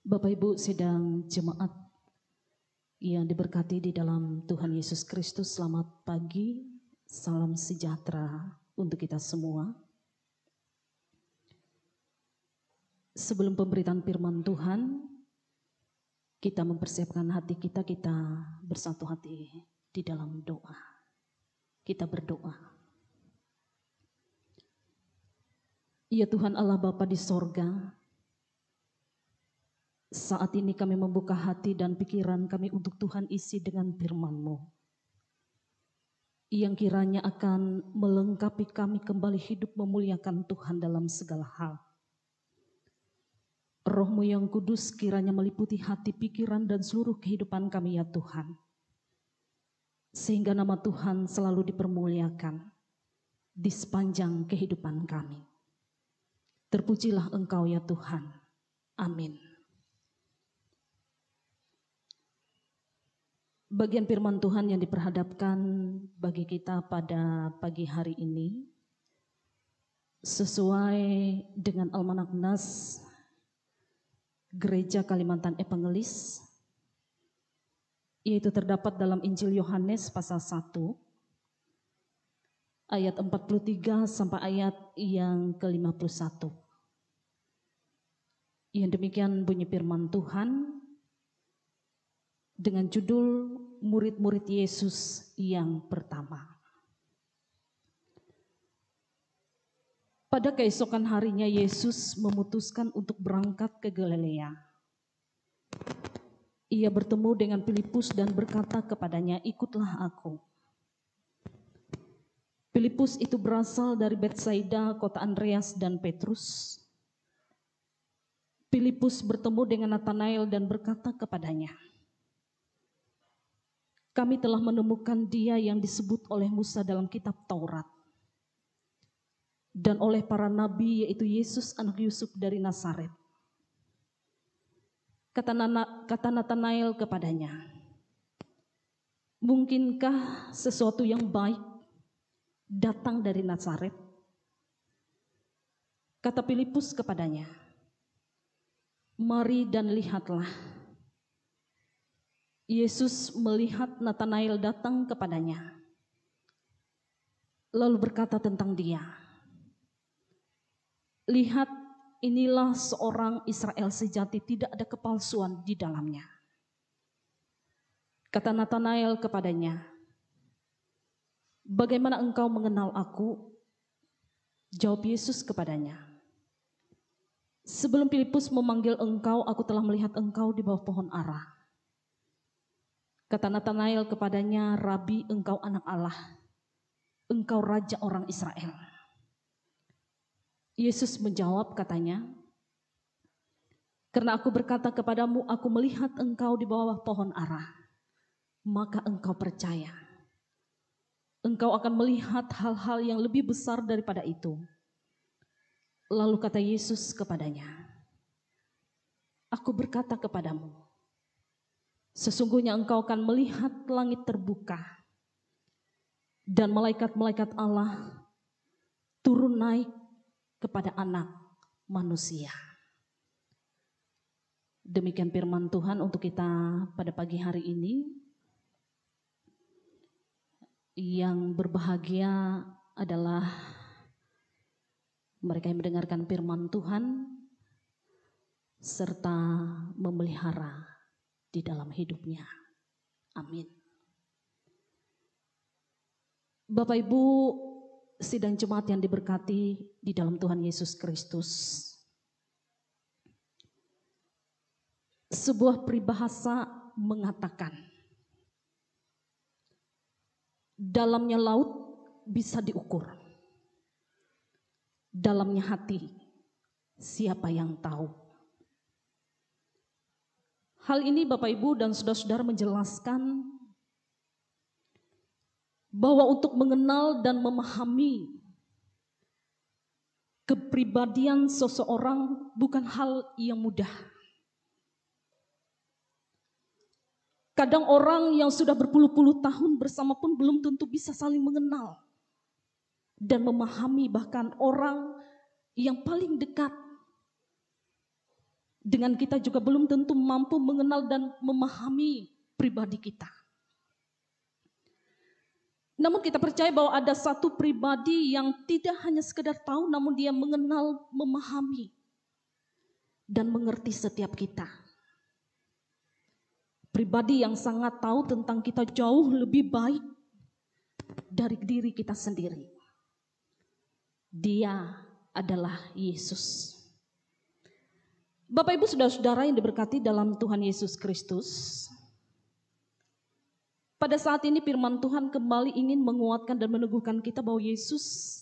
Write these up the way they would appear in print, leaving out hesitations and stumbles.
Bapak Ibu sidang jemaat yang diberkati di dalam Tuhan Yesus Kristus, selamat pagi, salam sejahtera untuk kita semua. Sebelum pemberitaan firman Tuhan, kita mempersiapkan hati kita bersatu hati di dalam doa. Kita berdoa. Ya Tuhan Allah Bapa di sorga, saat ini kami membuka hati dan pikiran kami untuk Tuhan isi dengan firman-Mu, yang kiranya akan melengkapi kami kembali hidup memuliakan Tuhan dalam segala hal. Roh-Mu yang kudus kiranya meliputi hati, pikiran, dan seluruh kehidupan kami ya Tuhan, sehingga nama Tuhan selalu dipermuliakan di sepanjang kehidupan kami. Terpujilah Engkau ya Tuhan. Amin. Bagian firman Tuhan yang diperhadapkan bagi kita pada pagi hari ini sesuai dengan Almanak Nas Gereja Kalimantan Evangelis, yaitu terdapat dalam Injil Yohanes pasal 1 ayat 43 sampai ayat yang ke-51. Yang demikian bunyi firman Tuhan dengan judul Murid-murid Yesus yang pertama. Pada keesokan harinya Yesus memutuskan untuk berangkat ke Galilea. Ia bertemu dengan Filipus dan berkata kepadanya, "Ikutlah aku." Filipus itu berasal dari Betsaida, kota Andreas dan Petrus. Filipus bertemu dengan Natanael dan berkata kepadanya, "Kami telah menemukan Dia yang disebut oleh Musa dalam kitab Taurat dan oleh para nabi, yaitu Yesus anak Yusuf dari Nazaret." Kata Natanael kepadanya, "Mungkinkah sesuatu yang baik datang dari Nazaret?" Kata Filipus kepadanya, "Mari dan lihatlah." Yesus melihat Natanael datang kepadanya, lalu berkata tentang dia, "Lihat, inilah seorang Israel sejati, tidak ada kepalsuan di dalamnya." Kata Natanael kepadanya, "Bagaimana engkau mengenal aku?" Jawab Yesus kepadanya, "Sebelum Filipus memanggil engkau, aku telah melihat engkau di bawah pohon ara." Kata Natanael kepadanya, "Rabi, engkau anak Allah, engkau raja orang Israel." Yesus menjawab katanya, "Karena aku berkata kepadamu, aku melihat engkau di bawah pohon ara, maka engkau percaya. Engkau akan melihat hal-hal yang lebih besar daripada itu." Lalu kata Yesus kepadanya, "Aku berkata kepadamu, sesungguhnya engkau akan melihat langit terbuka dan malaikat-malaikat Allah turun naik kepada Anak Manusia." Demikian firman Tuhan untuk kita pada pagi hari ini. Yang berbahagia adalah mereka yang mendengarkan firman Tuhan serta memelihara di dalam hidupnya. Amin. Bapak Ibu sidang jemaat yang diberkati di dalam Tuhan Yesus Kristus, sebuah peribahasa mengatakan, dalamnya laut bisa diukur, dalamnya hati siapa yang tahu. Hal ini Bapak Ibu dan saudara-saudara menjelaskan bahwa untuk mengenal dan memahami kepribadian seseorang bukan hal yang mudah. Kadang orang yang sudah berpuluh-puluh tahun bersama pun belum tentu bisa saling mengenal dan memahami, bahkan orang yang paling dekat. dengan kita juga belum tentu mampu mengenal dan memahami pribadi kita. Namun kita percaya bahwa ada satu pribadi yang tidak hanya sekedar tahu, namun dia mengenal, memahami, dan mengerti setiap kita. Pribadi yang sangat tahu tentang kita jauh lebih baik dari diri kita sendiri. Dia adalah Yesus. Bapak Ibu saudara-saudara yang diberkati dalam Tuhan Yesus Kristus. Pada saat ini firman Tuhan kembali ingin menguatkan dan meneguhkan kita bahwa Yesus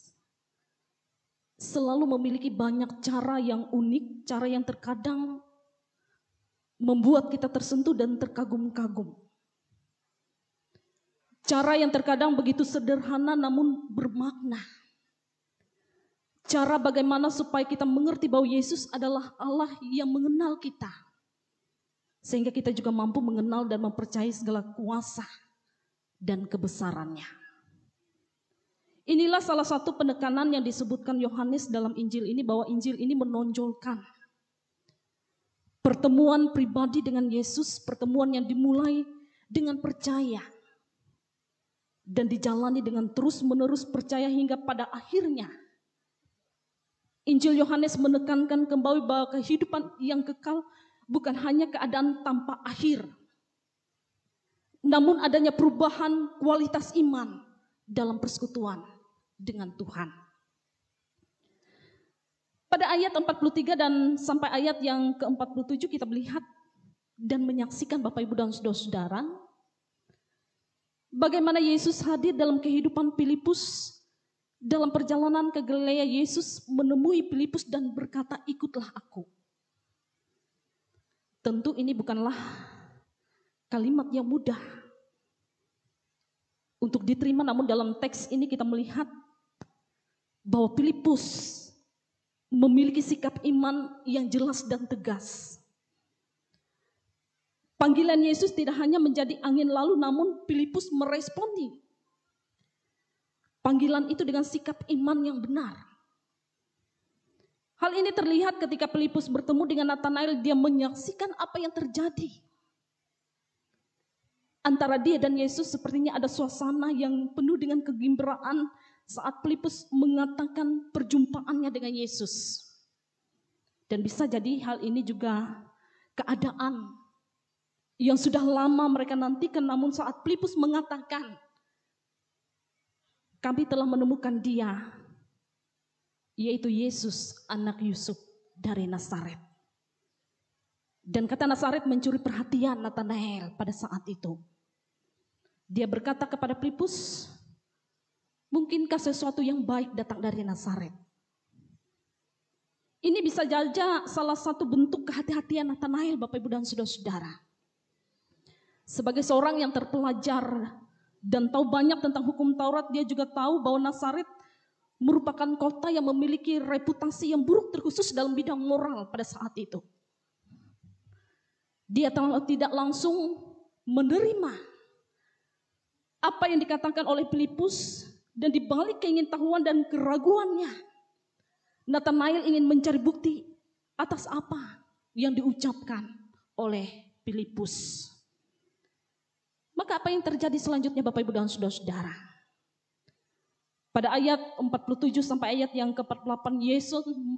selalu memiliki banyak cara yang unik, cara yang terkadang membuat kita tersentuh dan terkagum-kagum. Cara yang terkadang begitu sederhana namun bermakna. Cara bagaimana supaya kita mengerti bahwa Yesus adalah Allah yang mengenal kita. Sehingga kita juga mampu mengenal dan mempercayai segala kuasa dan kebesarannya. Inilah salah satu penekanan yang disebutkan Yohanes dalam Injil ini, bahwa Injil ini menonjolkan pertemuan pribadi dengan Yesus, pertemuan yang dimulai dengan percaya dan dijalani dengan terus-menerus percaya hingga pada akhirnya Injil Yohanes menekankan kembali bahwa kehidupan yang kekal bukan hanya keadaan tanpa akhir, namun adanya perubahan kualitas iman dalam persekutuan dengan Tuhan. Pada ayat 43 dan sampai ayat yang ke-47 kita melihat dan menyaksikan Bapak Ibu dan saudara-saudara bagaimana Yesus hadir dalam kehidupan Filipus. Dalam perjalanan ke Galilea, Yesus menemui Filipus dan berkata, "Ikutlah aku." Tentu ini bukanlah kalimat yang mudah untuk diterima, namun dalam teks ini kita melihat bahwa Filipus memiliki sikap iman yang jelas dan tegas. Panggilan Yesus tidak hanya menjadi angin lalu, namun Filipus meresponi panggilan itu dengan sikap iman yang benar. Hal ini terlihat ketika Filipus bertemu dengan Natanael, dia menyaksikan apa yang terjadi. Antara dia dan Yesus sepertinya ada suasana yang penuh dengan kegembiraan saat Filipus mengatakan perjumpaannya dengan Yesus. Dan bisa jadi hal ini juga keadaan yang sudah lama mereka nantikan, namun saat Filipus mengatakan, "Kami telah menemukan dia, yaitu Yesus anak Yusuf dari Nazaret." Dan kata Nazaret mencuri perhatian Natanael pada saat itu. Dia berkata kepada Filipus, "Mungkinkah sesuatu yang baik datang dari Nazaret?" Ini bisa saja salah satu bentuk kehati-hatian Natanael, Bapak Ibu dan saudara-saudara. Sebagai seorang yang terpelajar dan tahu banyak tentang hukum Taurat, dia juga tahu bahwa Nazaret merupakan kota yang memiliki reputasi yang buruk, terkhusus dalam bidang moral pada saat itu. Dia tidak langsung menerima apa yang dikatakan oleh Filipus, dan dibalik keingintahuan dan keraguannya, Natanael ingin mencari bukti atas apa yang diucapkan oleh Filipus. Maka apa yang terjadi selanjutnya Bapak Ibu dan saudara-saudara? Pada ayat 47 sampai ayat yang ke-48,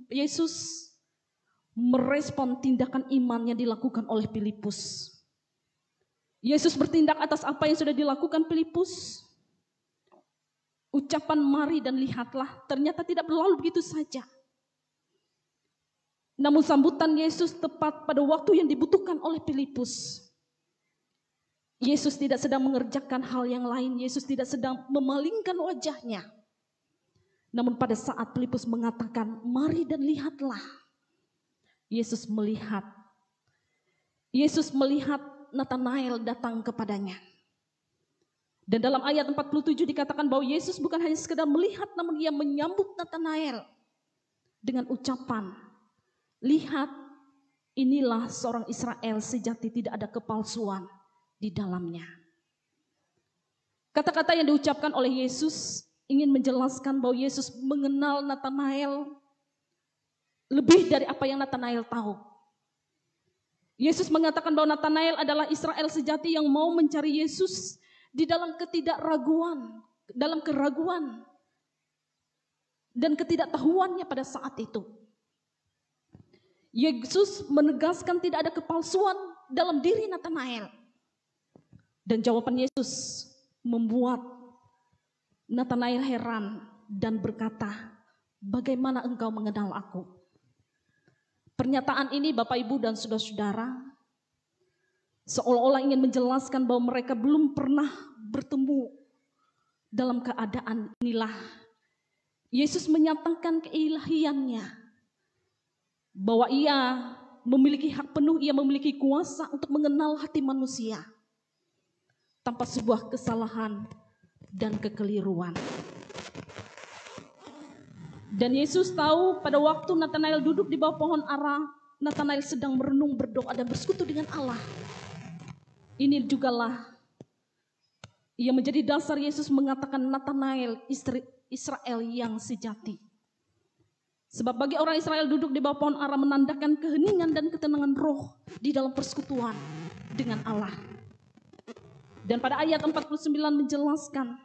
Yesus merespon tindakan iman yang dilakukan oleh Filipus. Yesus bertindak atas apa yang sudah dilakukan Filipus. Ucapan "mari dan lihatlah" ternyata tidak berlalu begitu saja. Namun sambutan Yesus tepat pada waktu yang dibutuhkan oleh Filipus. Yesus tidak sedang mengerjakan hal yang lain. Yesus tidak sedang memalingkan wajahnya. Namun pada saat Filipus mengatakan, "Mari dan lihatlah," Yesus melihat. Yesus melihat Natanael datang kepadanya. Dan dalam ayat 47 dikatakan bahwa Yesus bukan hanya sekedar melihat, namun ia menyambut Natanael dengan ucapan, "Lihat, inilah seorang Israel sejati, tidak ada kepalsuan di dalamnya." Kata-kata yang diucapkan oleh Yesus ingin menjelaskan bahwa Yesus mengenal Natanael lebih dari apa yang Natanael tahu. Yesus mengatakan bahwa Natanael adalah Israel sejati yang mau mencari Yesus di dalam ketidakraguan, dalam keraguan dan ketidaktahuannya pada saat itu. Yesus menegaskan tidak ada kepalsuan dalam diri Natanael. Dan jawaban Yesus membuat Natanael heran dan berkata, "Bagaimana engkau mengenal aku?" Pernyataan ini Bapak Ibu dan saudara-saudara seolah-olah ingin menjelaskan bahwa mereka belum pernah bertemu. Dalam keadaan inilah Yesus menyatakan keilahiannya, bahwa ia memiliki hak penuh, ia memiliki kuasa untuk mengenal hati manusia tanpa sebuah kesalahan dan kekeliruan. Dan Yesus tahu pada waktu Natanael duduk di bawah pohon ara, Natanael sedang merenung, berdoa dan bersekutu dengan Allah. Ini jugalah yang menjadi dasar Yesus mengatakan Natanael Israel yang sejati. Sebab bagi orang Israel duduk di bawah pohon ara menandakan keheningan dan ketenangan roh di dalam persekutuan dengan Allah. Dan pada ayat 49 menjelaskan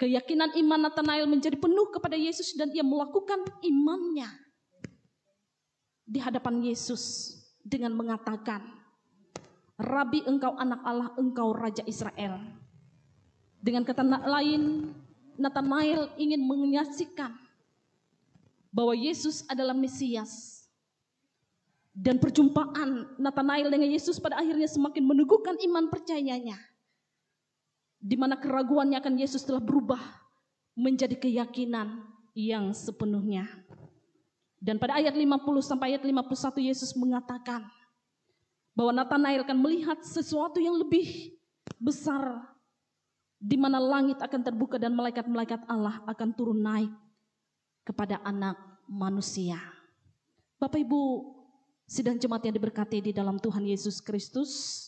keyakinan iman Natanael menjadi penuh kepada Yesus dan ia melakukan imannya di hadapan Yesus dengan mengatakan, "Rabi, engkau anak Allah, engkau Raja Israel." Dengan kata lain, Natanael ingin menyaksikan bahwa Yesus adalah Mesias. Dan perjumpaan Natanael dengan Yesus pada akhirnya semakin meneguhkan iman percayanya, di mana keraguannya akan Yesus telah berubah menjadi keyakinan yang sepenuhnya. Dan pada ayat 50 sampai ayat 51 Yesus mengatakan bahwa Natanael akan melihat sesuatu yang lebih besar, di mana langit akan terbuka dan malaikat-malaikat Allah akan turun naik kepada anak manusia. Bapak Ibu sidang jemaat yang diberkati di dalam Tuhan Yesus Kristus,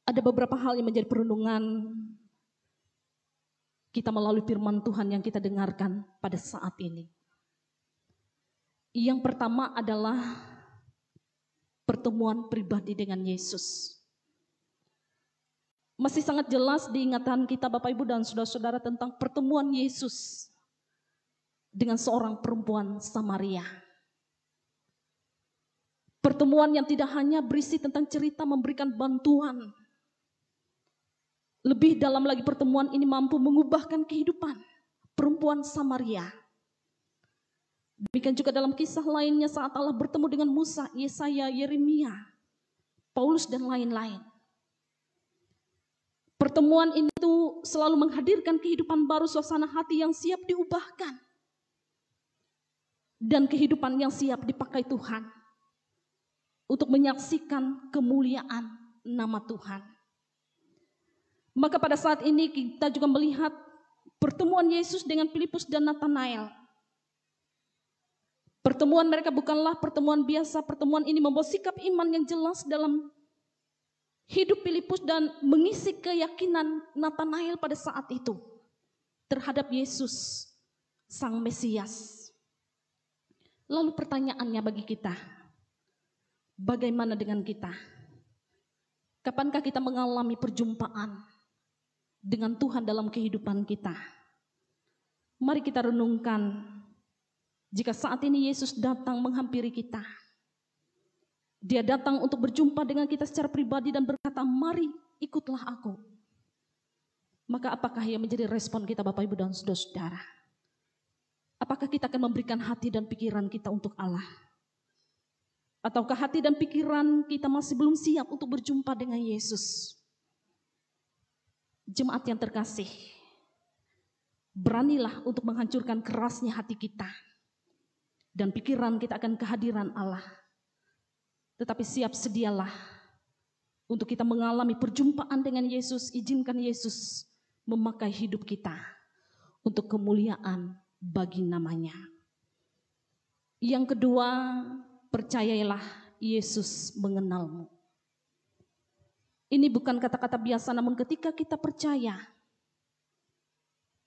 ada beberapa hal yang menjadi perenungan kita melalui firman Tuhan yang kita dengarkan pada saat ini. Yang pertama adalah pertemuan pribadi dengan Yesus. Masih sangat jelas diingatan kita Bapak Ibu dan saudara-saudara tentang pertemuan Yesus dengan seorang perempuan Samaria. Pertemuan yang tidak hanya berisi tentang cerita memberikan bantuan. Lebih dalam lagi pertemuan ini mampu mengubahkan kehidupan perempuan Samaria. Demikian juga dalam kisah lainnya saat Allah bertemu dengan Musa, Yesaya, Yeremia, Paulus dan lain-lain. Pertemuan itu selalu menghadirkan kehidupan baru, suasana hati yang siap diubahkan. Dan kehidupan yang siap dipakai Tuhan untuk menyaksikan kemuliaan nama Tuhan. Maka pada saat ini kita juga melihat pertemuan Yesus dengan Filipus dan Natanael. Pertemuan mereka bukanlah pertemuan biasa, pertemuan ini membawa sikap iman yang jelas dalam hidup Filipus dan mengisi keyakinan Natanael pada saat itu terhadap Yesus, Sang Mesias. Lalu pertanyaannya bagi kita, bagaimana dengan kita? Kapankah kita mengalami perjumpaan dengan Tuhan dalam kehidupan kita? Mari kita renungkan, jika saat ini Yesus datang menghampiri kita, Dia datang untuk berjumpa dengan kita secara pribadi dan berkata, "Mari ikutlah aku." Maka apakah yang menjadi respon kita Bapak Ibu dan saudara-saudara? Apakah kita akan memberikan hati dan pikiran kita untuk Allah? Ataukah hati dan pikiran kita masih belum siap untuk berjumpa dengan Yesus? Jemaat yang terkasih, beranilah untuk menghancurkan kerasnya hati kita dan pikiran kita akan kehadiran Allah. Tetapi siap sedialah untuk kita mengalami perjumpaan dengan Yesus. Izinkan Yesus memakai hidup kita untuk kemuliaan bagi namanya. Yang kedua, percayalah Yesus mengenalmu. Ini bukan kata-kata biasa, namun ketika kita percaya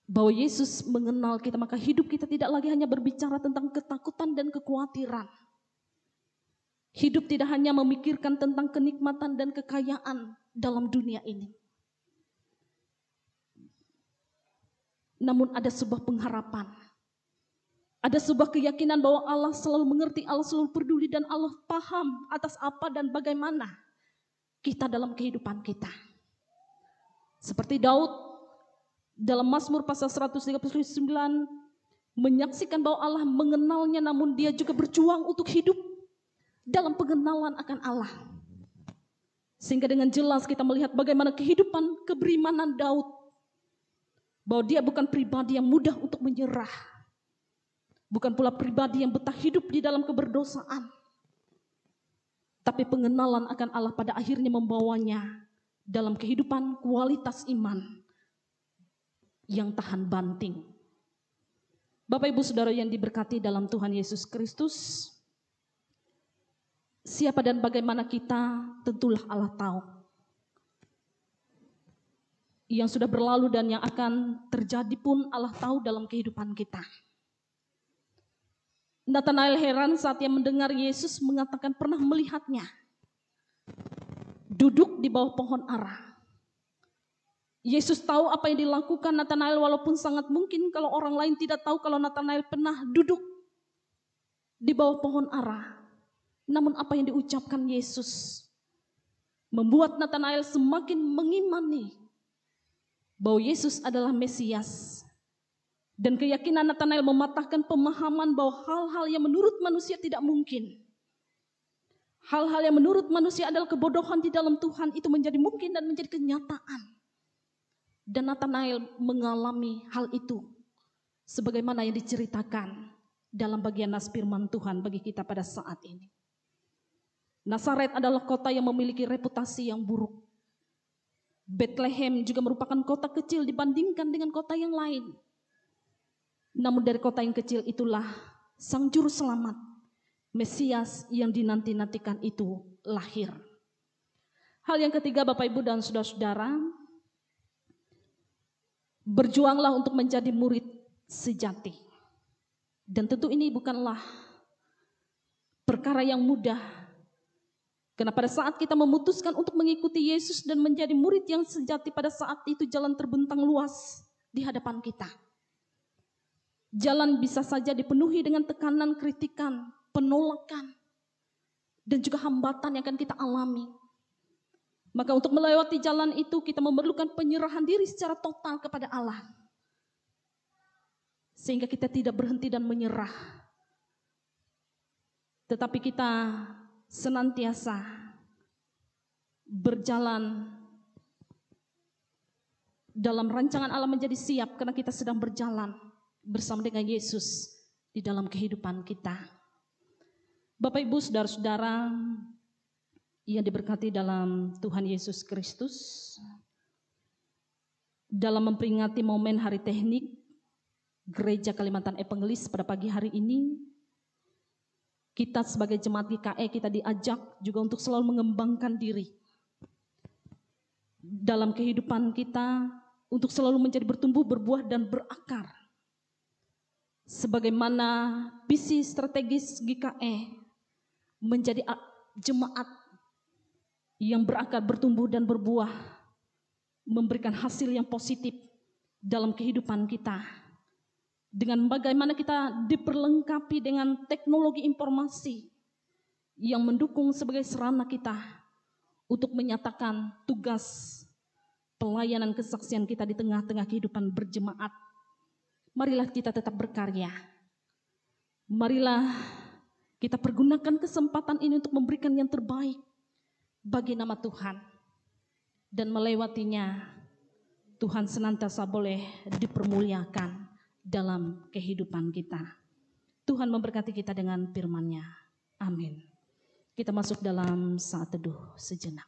bahwa Yesus mengenal kita, maka hidup kita tidak lagi hanya berbicara tentang ketakutan dan kekhawatiran. Hidup tidak hanya memikirkan tentang kenikmatan dan kekayaan dalam dunia ini. Namun ada sebuah pengharapan. Ada sebuah keyakinan bahwa Allah selalu mengerti, Allah selalu peduli, dan Allah paham atas apa dan bagaimana kita dalam kehidupan kita. Seperti Daud dalam Mazmur pasal 139 menyaksikan bahwa Allah mengenalnya, namun dia juga berjuang untuk hidup dalam pengenalan akan Allah. Sehingga dengan jelas kita melihat bagaimana kehidupan keberimanan Daud. Bahwa dia bukan pribadi yang mudah untuk menyerah. Bukan pula pribadi yang betah hidup di dalam keberdosaan. Tapi pengenalan akan Allah pada akhirnya membawanya dalam kehidupan kualitas iman yang tahan banting. Bapak Ibu Saudara yang diberkati dalam Tuhan Yesus Kristus, siapa dan bagaimana kita tentulah Allah tahu. Yang sudah berlalu dan yang akan terjadi pun Allah tahu dalam kehidupan kita. Nathanael heran saat ia mendengar Yesus mengatakan pernah melihatnya duduk di bawah pohon ara. Yesus tahu apa yang dilakukan Nathanael, walaupun sangat mungkin kalau orang lain tidak tahu kalau Nathanael pernah duduk di bawah pohon ara. Namun apa yang diucapkan Yesus membuat Nathanael semakin mengimani bahwa Yesus adalah Mesias. Dan keyakinan Nathanael mematahkan pemahaman bahwa hal-hal yang menurut manusia tidak mungkin. Hal-hal yang menurut manusia adalah kebodohan di dalam Tuhan itu menjadi mungkin dan menjadi kenyataan. Dan Nathanael mengalami hal itu sebagaimana yang diceritakan dalam bagian nas firman Tuhan bagi kita pada saat ini. Nazaret adalah kota yang memiliki reputasi yang buruk. Bethlehem juga merupakan kota kecil dibandingkan dengan kota yang lain. Namun dari kota yang kecil itulah Sang Juru Selamat, Mesias yang dinanti-nantikan itu lahir. Hal yang ketiga, Bapak Ibu dan saudara-saudara, berjuanglah untuk menjadi murid sejati. Dan tentu ini bukanlah perkara yang mudah. Karena pada saat kita memutuskan untuk mengikuti Yesus dan menjadi murid yang sejati, pada saat itu jalan terbentang luas di hadapan kita. Jalan bisa saja dipenuhi dengan tekanan, kritikan, penolakan, dan juga hambatan yang akan kita alami. Maka untuk melewati jalan itu kita memerlukan penyerahan diri secara total kepada Allah. Sehingga kita tidak berhenti dan menyerah. Tetapi kita senantiasa berjalan dalam rancangan Allah menjadi siap karena kita sedang berjalan bersama dengan Yesus di dalam kehidupan kita. Bapak Ibu saudara-saudara yang diberkati dalam Tuhan Yesus Kristus, dalam memperingati momen Hari Teknik Gereja Kalimantan Evangelis pada pagi hari ini, kita sebagai jemaat GKE kita diajak juga untuk selalu mengembangkan diri dalam kehidupan kita, untuk selalu menjadi bertumbuh, berbuah, dan berakar. Sebagaimana visi strategis GKE menjadi jemaat yang berakar, bertumbuh, dan berbuah, memberikan hasil yang positif dalam kehidupan kita. Dengan bagaimana kita diperlengkapi dengan teknologi informasi yang mendukung sebagai sarana kita untuk menyatakan tugas pelayanan kesaksian kita di tengah-tengah kehidupan berjemaat. Marilah kita tetap berkarya. Marilah kita pergunakan kesempatan ini untuk memberikan yang terbaik bagi nama Tuhan. Dan melewatinya, Tuhan senantiasa boleh dipermuliakan dalam kehidupan kita. Tuhan memberkati kita dengan firman-Nya. Amin. Kita masuk dalam saat teduh sejenak.